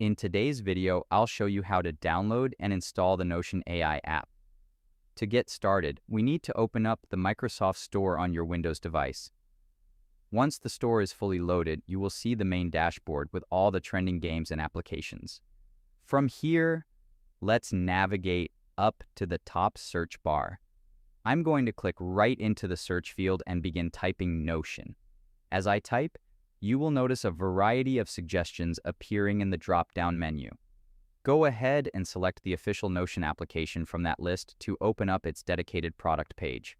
In today's video, I'll show you how to download and install the Notion AI app. To get started, we need to open up the Microsoft Store on your Windows device. Once the store is fully loaded, you will see the main dashboard with all the trending games and applications. From here, let's navigate up to the top search bar. I'm going to click right into the search field and begin typing Notion. As I type, you will notice a variety of suggestions appearing in the drop-down menu. Go ahead and select the official Notion application from that list to open up its dedicated product page.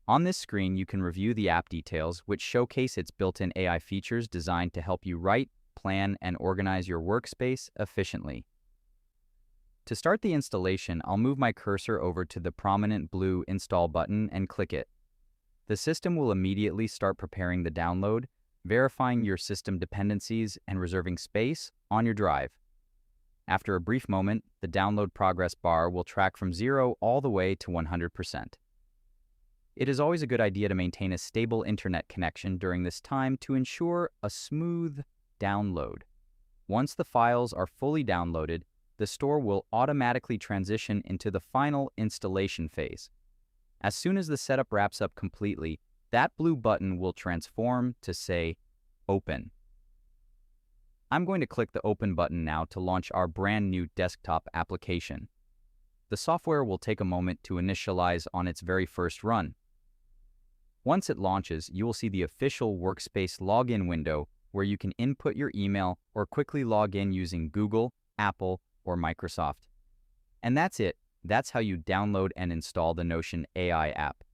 On this screen, you can review the app details, which showcase its built-in AI features designed to help you write, plan, and organize your workspace efficiently. To start the installation, I'll move my cursor over to the prominent blue Install button and click it. The system will immediately start preparing the download, verifying your system dependencies and reserving space on your drive. After a brief moment, the download progress bar will track from 0 all the way to 100%. It is always a good idea to maintain a stable internet connection during this time to ensure a smooth download. Once the files are fully downloaded, the store will automatically transition into the final installation phase. As soon as the setup wraps up completely, that blue button will transform to say, Open. I'm going to click the Open button now to launch our brand new desktop application. The software will take a moment to initialize on its very first run. Once it launches, you will see the official Workspace login window where you can input your email or quickly log in using Google, Apple, or Microsoft. And that's it. That's how you download and install the Notion AI app.